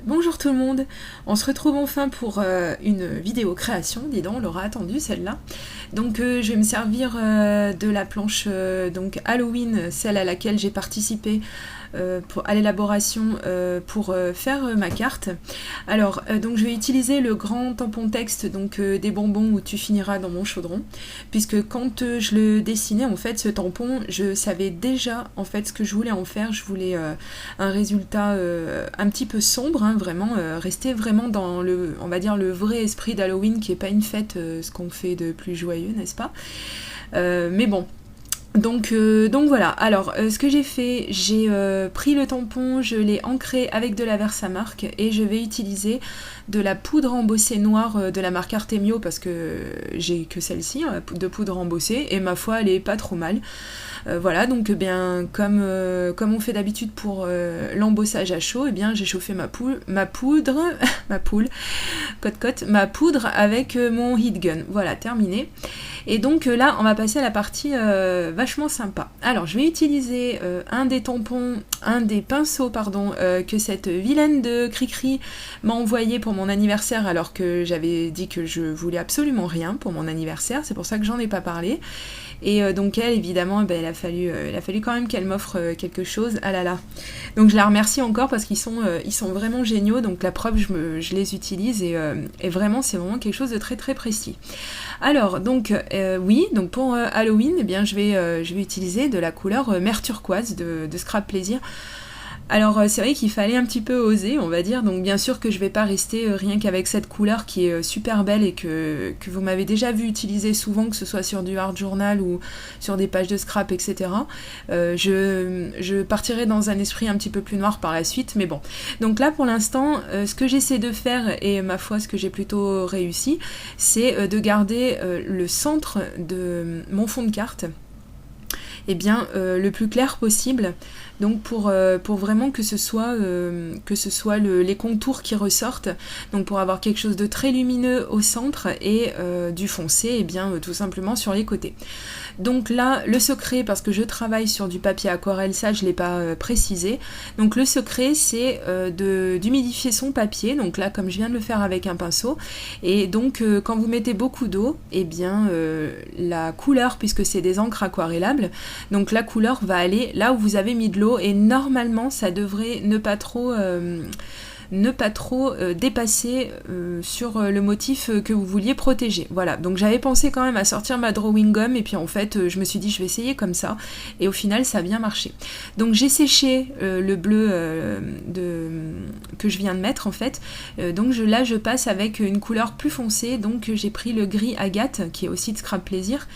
Bonjour tout le monde, on se retrouve enfin pour une vidéo création, dis donc, on l'aura attendu celle-là. Donc je vais me servir de la planche donc Halloween, celle à laquelle j'ai participé à l'élaboration pour faire ma carte. Alors donc je vais utiliser le grand tampon texte donc des bonbons où tu finiras dans mon chaudron, puisque quand je le dessinais en fait ce tampon, je savais déjà en fait ce que je voulais en faire. Je voulais un résultat un petit peu sombre, hein, vraiment rester vraiment dans le, on va dire, le vrai esprit d'Halloween, qui est pas une fête, ce qu'on fait de plus joyeux, n'est-ce pas, mais bon. Donc voilà, alors ce que j'ai fait, j'ai pris le tampon, je l'ai ancré avec de la Versamark et je vais utiliser de la poudre embossée noire de la marque Artemio parce que j'ai que celle-ci, de poudre embossée, et ma foi elle est pas trop mal. Voilà, donc bien comme on fait d'habitude pour l'embossage à chaud, et bien j'ai chauffé ma poudre ma poudre avec mon heat gun. Voilà, terminé. Et donc là, on va passer à la partie vachement sympa. Alors, je vais utiliser un des pinceaux, que cette vilaine de Cricri m'a envoyé pour mon anniversaire, alors que j'avais dit que je voulais absolument rien pour mon anniversaire. C'est pour ça que j'en ai pas parlé. Et donc elle, évidemment, il a fallu quand même qu'elle m'offre quelque chose. Ah là là. Donc je la remercie encore parce qu'ils sont vraiment géniaux. Donc la preuve, je les utilise et vraiment, c'est vraiment quelque chose de très très précis. Alors donc oui, donc pour Halloween, eh bien je vais utiliser de la couleur mer turquoise de Scrap Plaisir. Alors c'est vrai qu'il fallait un petit peu oser, on va dire, donc bien sûr que je vais pas rester rien qu'avec cette couleur qui est super belle et que vous m'avez déjà vu utiliser souvent, que ce soit sur du art journal ou sur des pages de scrap, etc. Je partirai dans un esprit un petit peu plus noir par la suite, mais bon. Donc là pour l'instant, ce que j'essaie de faire, et ma foi ce que j'ai plutôt réussi, c'est de garder le centre de mon fond de carte le plus clair possible, donc pour vraiment que ce soit les contours qui ressortent, donc pour avoir quelque chose de très lumineux au centre et du foncé tout simplement sur les côtés. Donc là, le secret, parce que je travaille sur du papier aquarelle, ça je l'ai pas précisé, donc le secret c'est d'humidifier son papier, donc là comme je viens de le faire avec un pinceau, et donc quand vous mettez beaucoup d'eau, la couleur, puisque c'est des encres aquarellables, donc la couleur va aller là où vous avez mis de l'eau, et normalement ça devrait ne pas trop dépasser sur le motif que vous vouliez protéger. Voilà, donc j'avais pensé quand même à sortir ma drawing gum, et puis en fait je me suis dit je vais essayer comme ça, et au final ça a bien marché. Donc j'ai séché le bleu que je viens de mettre en fait, donc là je passe avec une couleur plus foncée, donc j'ai pris le gris agate qui est aussi de Scrap Plaisir.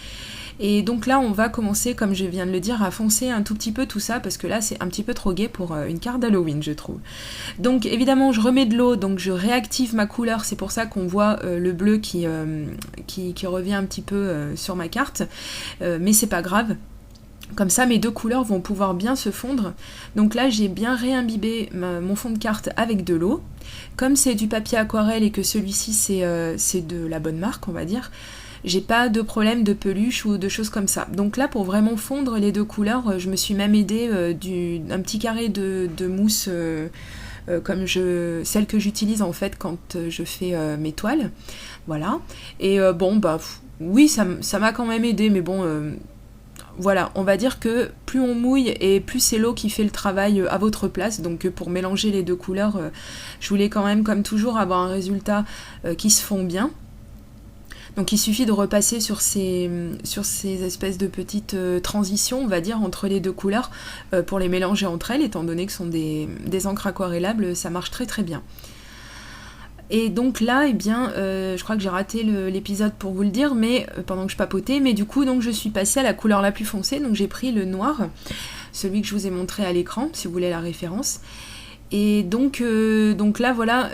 Et donc là, on va commencer, comme je viens de le dire, à foncer un tout petit peu tout ça, parce que là, c'est un petit peu trop gai pour une carte d'Halloween, je trouve. Donc évidemment, je remets de l'eau, donc je réactive ma couleur, c'est pour ça qu'on voit le bleu qui revient un petit peu sur ma carte, mais c'est pas grave. Comme ça, mes deux couleurs vont pouvoir bien se fondre. Donc là, j'ai bien réimbibé mon fond de carte avec de l'eau. Comme c'est du papier aquarelle et que celui-ci, c'est de la bonne marque, on va dire, j'ai pas de problème de peluche ou de choses comme ça. Donc là, pour vraiment fondre les deux couleurs, je me suis même aidée d'un petit carré de mousse comme celle que j'utilise en fait quand je fais mes toiles. Voilà. Et oui, ça m'a quand même aidée, mais bon... Voilà, on va dire que plus on mouille et plus c'est l'eau qui fait le travail à votre place. Donc pour mélanger les deux couleurs, je voulais quand même, comme toujours, avoir un résultat qui se fond bien. Donc il suffit de repasser sur ces espèces de petites transitions, on va dire, entre les deux couleurs pour les mélanger entre elles, étant donné que ce sont des encres aquarellables, ça marche très très bien. Et donc là, je crois que j'ai raté l'épisode pour vous le dire, mais pendant que je papotais, mais du coup, donc je suis passée à la couleur la plus foncée, donc j'ai pris le noir, celui que je vous ai montré à l'écran, si vous voulez la référence. Et donc là, voilà,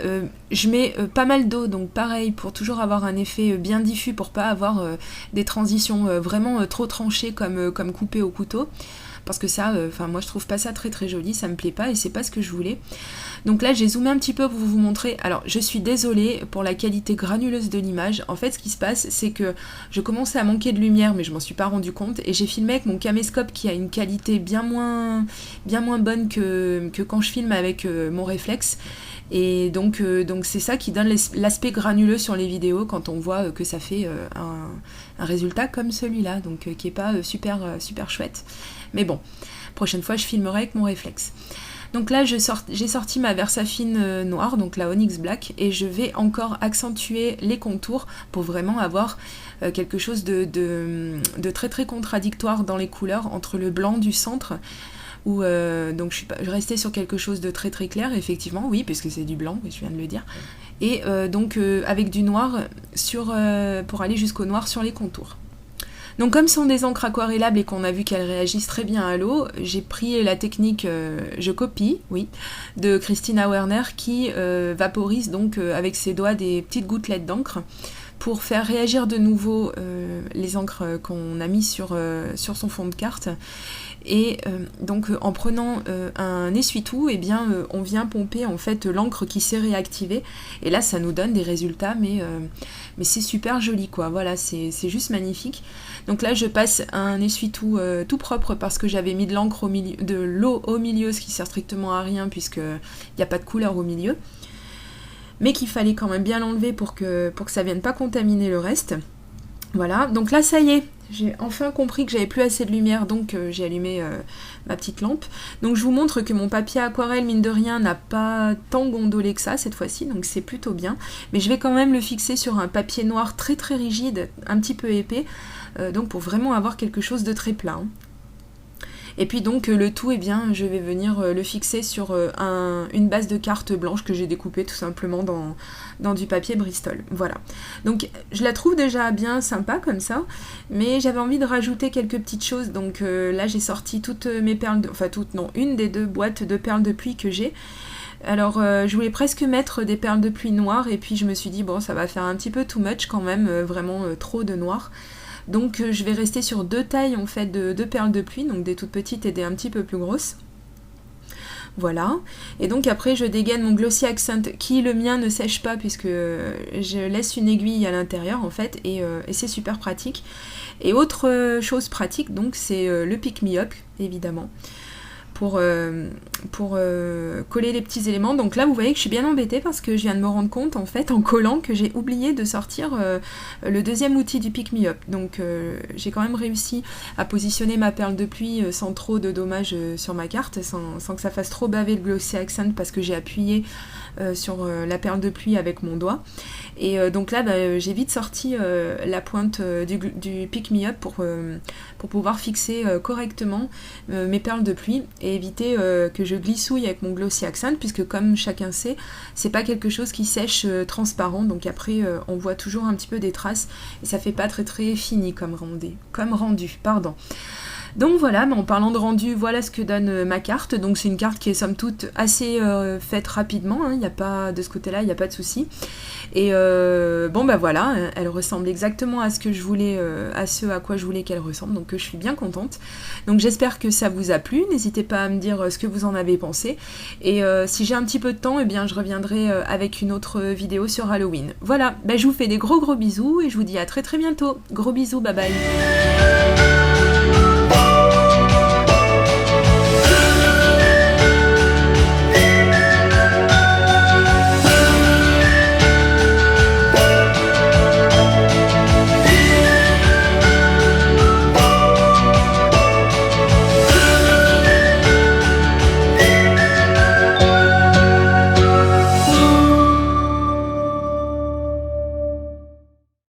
je mets pas mal d'eau, donc pareil, pour toujours avoir un effet bien diffus, pour pas avoir des transitions vraiment trop tranchées comme coupées au couteau. Parce que ça, moi je trouve pas ça très très joli, ça me plaît pas et c'est pas ce que je voulais. Donc là j'ai zoomé un petit peu pour vous montrer. Alors je suis désolée pour la qualité granuleuse de l'image. En fait ce qui se passe c'est que je commençais à manquer de lumière mais je m'en suis pas rendu compte. Et j'ai filmé avec mon caméscope qui a une qualité bien moins bonne que quand je filme avec mon réflexe. Et donc c'est ça qui donne l'aspect granuleux sur les vidéos quand on voit que ça fait un résultat comme celui-là, donc qui est pas super chouette. Mais bon, prochaine fois je filmerai avec mon réflexe. Donc là j'ai sorti ma Versafine noire, donc la Onyx Black, et je vais encore accentuer les contours pour vraiment avoir quelque chose de très très contradictoire dans les couleurs entre le blanc du centre. Donc je restais sur quelque chose de très très clair, effectivement, oui, puisque c'est du blanc, je viens de le dire, et avec du noir pour aller jusqu'au noir sur les contours. Donc comme ce sont des encres aquarellables et qu'on a vu qu'elles réagissent très bien à l'eau, j'ai pris la technique je copie, oui, de Christina Werner qui vaporise donc avec ses doigts des petites gouttelettes d'encre pour faire réagir de nouveau les encres qu'on a mis sur son fond de carte. Et donc en prenant un essuie-tout, eh bien, on vient pomper en fait l'encre qui s'est réactivée. Et là, ça nous donne des résultats, mais c'est super joli, quoi. Voilà, c'est juste magnifique. Donc là, je passe un essuie-tout tout propre parce que j'avais mis de l'eau au milieu, ce qui sert strictement à rien puisqu'il n'y a pas de couleur au milieu. Mais qu'il fallait quand même bien l'enlever pour que ça vienne pas contaminer le reste. Voilà, donc là ça y est, j'ai enfin compris que j'avais plus assez de lumière, donc j'ai allumé ma petite lampe. Donc je vous montre que mon papier aquarelle, mine de rien, n'a pas tant gondolé que ça cette fois-ci, donc c'est plutôt bien. Mais je vais quand même le fixer sur un papier noir très très rigide, un petit peu épais, donc pour vraiment avoir quelque chose de très plat. Hein. Et puis donc le tout, eh bien, je vais venir le fixer sur une base de carte blanche que j'ai découpée tout simplement dans du papier Bristol. Voilà. Donc je la trouve déjà bien sympa comme ça, mais j'avais envie de rajouter quelques petites choses. Donc là j'ai sorti toutes mes perles, une des 2 boîtes de perles de pluie que j'ai. Alors je voulais presque mettre des perles de pluie noires et puis je me suis dit bon ça va faire un petit peu too much quand même, vraiment trop de noir. Donc je vais rester sur 2 tailles en fait de perles de pluie, donc des toutes petites et des un petit peu plus grosses. Voilà, et donc après je dégaine mon Glossy Accent qui le mien ne sèche pas puisque je laisse une aiguille à l'intérieur en fait et c'est super pratique. Et autre chose pratique donc c'est le Pick Me Up évidemment. Pour coller les petits éléments. Donc là vous voyez que je suis bien embêtée parce que je viens de me rendre compte en fait en collant que j'ai oublié de sortir le deuxième outil du Pick Me Up. Donc j'ai quand même réussi à positionner ma perle de pluie sans trop de dommages sur ma carte, sans que ça fasse trop baver le Glossy Accent parce que j'ai appuyé sur la perle de pluie avec mon doigt. Et donc là j'ai vite sorti la pointe du Pick Me Up pour pouvoir fixer correctement mes perles de pluie et éviter que je glissouille avec mon Glossy Accent puisque comme chacun sait, c'est pas quelque chose qui sèche transparent, donc après on voit toujours un petit peu des traces et ça fait pas très très fini comme rendu. Donc voilà, en parlant de rendu, voilà ce que donne ma carte. Donc c'est une carte qui est somme toute assez faite rapidement, hein, y a pas, de ce côté-là, il n'y a pas de souci. Et voilà, elle ressemble exactement à ce à quoi je voulais qu'elle ressemble, donc je suis bien contente. Donc j'espère que ça vous a plu, n'hésitez pas à me dire ce que vous en avez pensé. Et si j'ai un petit peu de temps, eh bien je reviendrai avec une autre vidéo sur Halloween. Voilà, je vous fais des gros bisous et je vous dis à très très bientôt. Gros bisous, bye bye.